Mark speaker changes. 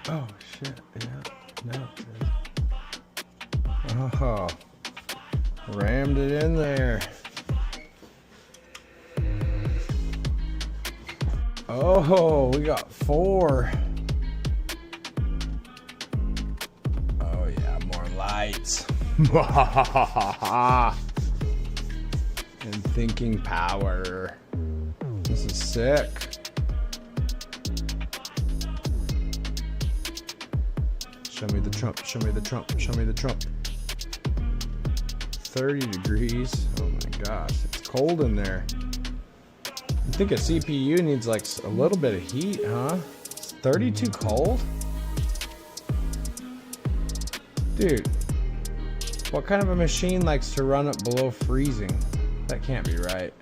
Speaker 1: Oh shit, yeah. No. Oh, rammed it in there. Oh, we got 4. Oh yeah, more lights. And thinking power. This is sick. Show me the Trump, show me the Trump, show me the Trump. 30 degrees. Oh my gosh, it's cold in there. I think a CPU needs like a little bit of heat, huh? It's 32 cold? Dude, what kind of a machine likes to run it below freezing? That can't be right.